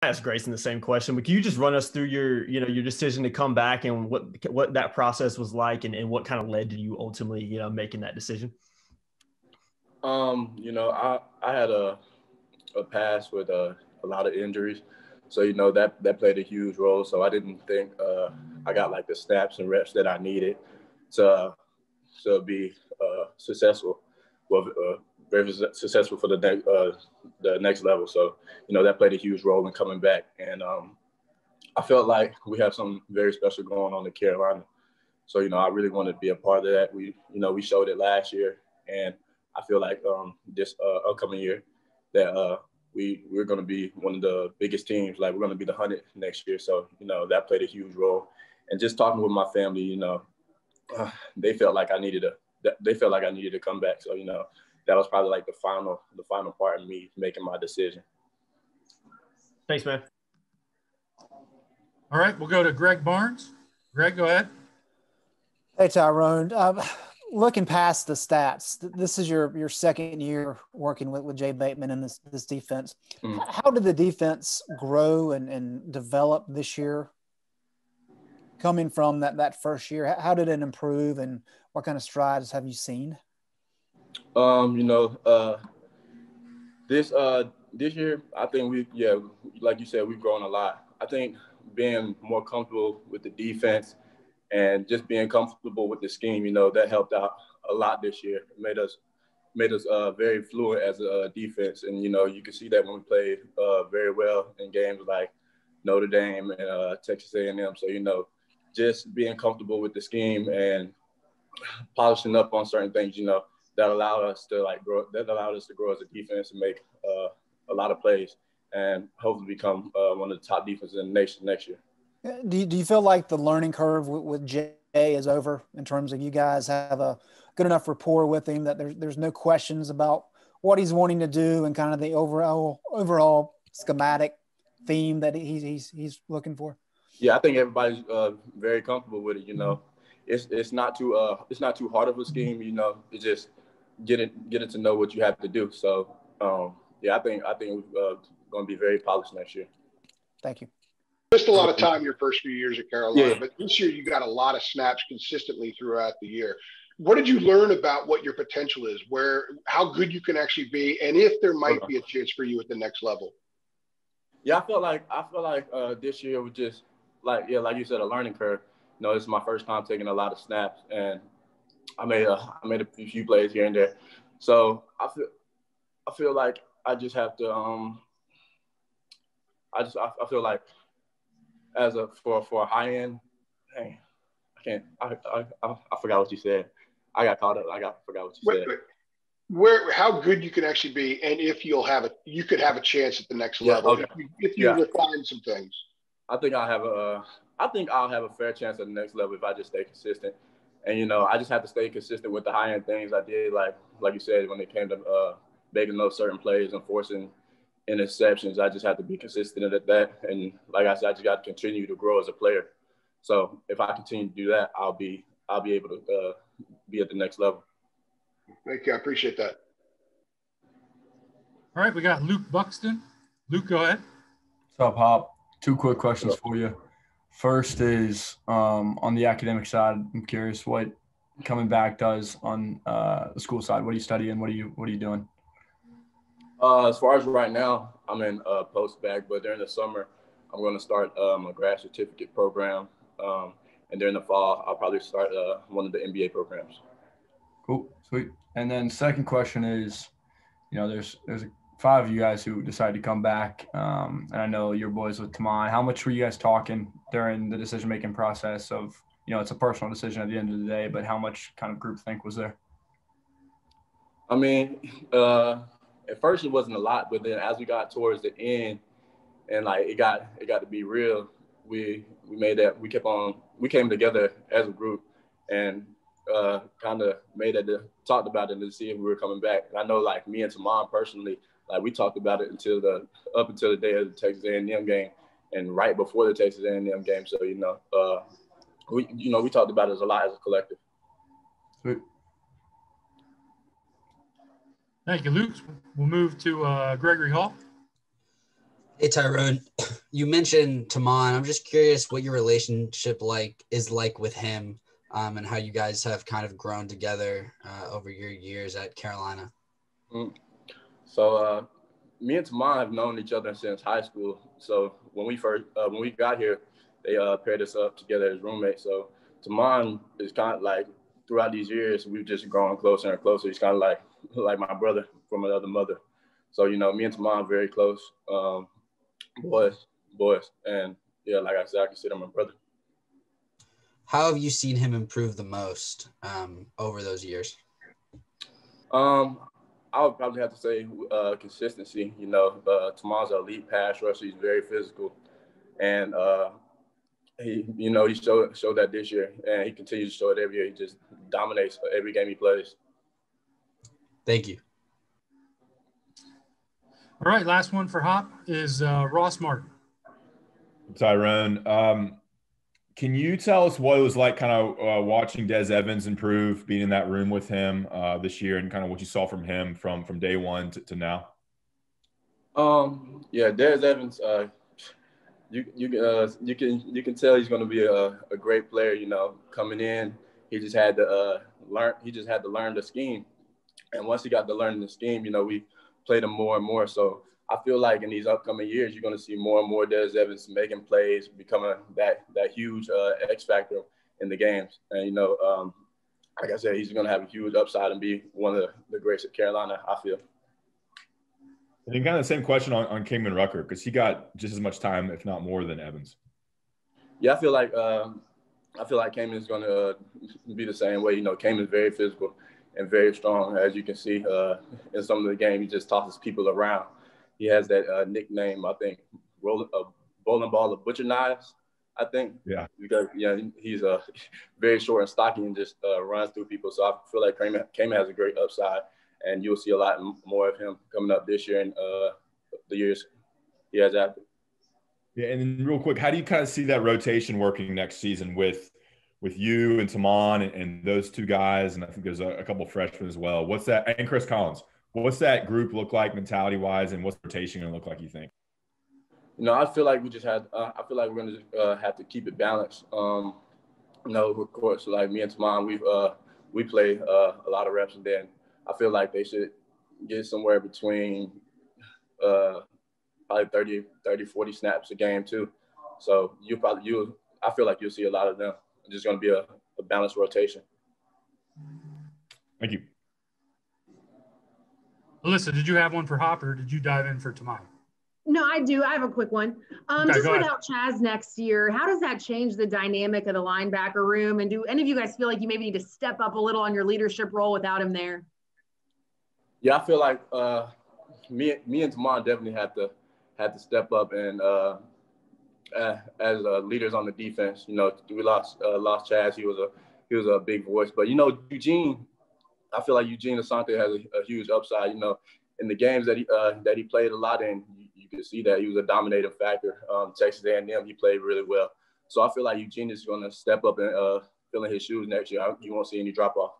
ask Grayson the same question, but can you just run us through your decision to come back and what that process was like and what kind of led to you ultimately, making that decision? I had a past with a lot of injuries. So, that played a huge role. So I didn't think I got like the snaps and reps that I needed to be successful. Well, very successful for the next level. So, that played a huge role in coming back. And I felt like we have something very special going on in Carolina. So, I really wanted to be a part of that. We showed it last year. And I feel like this upcoming year that we're going to be one of the biggest teams. Like, we're going to be the 100 next year. So, that played a huge role. And just talking with my family, they felt like I needed to come back. So, that was probably like the final part of me making my decision. Thanks, man. All right, we'll go to Greg Barnes. Greg, go ahead. Hey, Tyrone. Looking past the stats, this is your second year working with Jay Bateman in this defense. Mm. How did the defense grow and develop this year? Coming from that first year, how did it improve, and what kind of strides have you seen? This year, I think like you said, we've grown a lot. I think being more comfortable with the defense and just being comfortable with the scheme, that helped out a lot this year. It made us very fluent as a defense. And, you can see that when we played very well in games like Notre Dame and Texas A&M. So, just being comfortable with the scheme and polishing up on certain things, that allowed us to grow. That allowed us to grow as a defense and make a lot of plays and hopefully become one of the top defenses in the nation next year. Do you feel like the learning curve with Jay is over in terms of you guys have a good enough rapport with him that there's no questions about what he's wanting to do and kind of the overall schematic theme that he's looking for? Yeah, I think everybody's very comfortable with it. It's not too hard of a scheme. It's just get it to know what you have to do. So I think we're going to be very polished next year. Thank you. Missed a lot of time your first few years at Carolina, but this year you got a lot of snaps consistently throughout the year. What did you learn about what your potential is, how good you can actually be, and if there might be a chance for you at the next level? Yeah, I feel like this year was just like you said, a learning curve. This is my first time taking a lot of snaps, and I made a few plays here and there. So I feel like I just have to I feel like for a high end, dang, I forgot what you said. I got caught up. Forgot what you said. How good you can actually be, and if you could have a chance at the next level. Okay. If you refine some things. I think I'll have a fair chance at the next level if I just stay consistent. And I just have to stay consistent with the high end things I did, like you said, when it came to making those certain plays and forcing interceptions. I just have to be consistent at that. And like I said, I just got to continue to grow as a player. So if I continue to do that, I'll be able to be at the next level. Thank you. I appreciate that. All right, we got Luke Buxton. Luke, go ahead. What's up, Hop? 2 quick questions for you. First is on the academic side. I'm curious what coming back does on the school side. What are you studying? What are you doing? As far as right now, I'm in post-bac, but during the summer, I'm going to start a grad certificate program. And during the fall, I'll probably start one of the MBA programs. Cool, sweet. And then second question is, there's 5 of you guys who decided to come back. And I know your boys with Tamai. How much were you guys talking during the decision-making process of, it's a personal decision at the end of the day, but how much kind of groupthink was there? I mean, at first it wasn't a lot, but then as we got towards the end and it got to be real, we came together as a group and kind of talked about it to see if we were coming back. And I know me and Tamon personally, we talked about it up until the day of the Texas A&M game and right before the Texas A&M game. So, we talked about it a lot as a collective. Sweet. Thank you, Luke. We'll move to Gregory Hall. Hey Tyrone, you mentioned Tamon. I'm just curious what your relationship is like with him, and how you guys have kind of grown together over your years at Carolina. So me and Tamon have known each other since high school. So when we got here, they paired us up together as roommates. So Tamon is kind of like, throughout these years, we've just grown closer and closer. He's kind of like my brother from another mother. So, you know, me and Tamon are very close, boys. And yeah, like I said, I consider him my brother. How have you seen him improve the most over those years? I would probably have to say consistency. You know, Tamon's an elite pass rusher. He's very physical. And he showed that this year, and he continues to show it every year. He just dominates every game he plays. Thank you. All right, last one for Hop is Ross Martin. Tyrone, can you tell us what it was like kind of watching Des Evans improve, being in that room with him this year, and kind of what you saw from him from day one to now? Yeah, Des Evans, you can tell he's going to be a great player. You know, coming in, he just had to learn. He just had to learn the scheme, and once he got to learn the scheme, you know, we played him more and more. So I feel like in these upcoming years, you're going to see more and more Des Evans making plays, becoming that huge X factor in the games. And, you know, like I said, he's going to have a huge upside and be one of the greats at Carolina, I feel. And then kind of the same question on Kingman Rucker, because he got just as much time, if not more, than Evans. Yeah, I feel like Kingman is going to be the same way. You know, Kingman is very physical and very strong. As you can see in some of the game, he just tosses people around. He has that nickname, I think, bowling ball of butcher knives, I think. Yeah. Because, he's very short and stocky and just runs through people. So I feel like Kingman has a great upside, and you'll see a lot more of him coming up this year and the years he has after. Yeah, and then real quick, how do you kind of see that rotation working next season with you and Tamon and those two guys? And I think there's a couple of freshmen as well. What's that? And Chris Collins. What's that group look like mentality-wise, and what's the rotation going to look like, you think? You know, I feel like I feel like we're going to have to keep it balanced. You know, of course, like me and Tamon, we play a lot of reps, and then I feel like they should get somewhere between probably 30, 40 snaps a game too. So I feel like you'll see a lot of them. It's just going to be a balanced rotation. Thank you. Alyssa, did you have one for Hop, or did you dive in for Tamon? No, I do. I have a quick one. Okay, just go without Chaz next year, how does that change the dynamic of the linebacker room? And do any of you guys feel like you maybe need to step up a little on your leadership role without him there? Yeah, I feel like me and Tamon definitely had to step up and as leaders on the defense. You know, we lost Chaz. He was a big voice, but you know, Eugene. I feel like Eugene Asante has a huge upside. You know, in the games that he played a lot in, you could see that he was a dominating factor. Texas A&M, he played really well. So I feel like Eugene is going to step up and fill in his shoes next year. You won't see any drop off.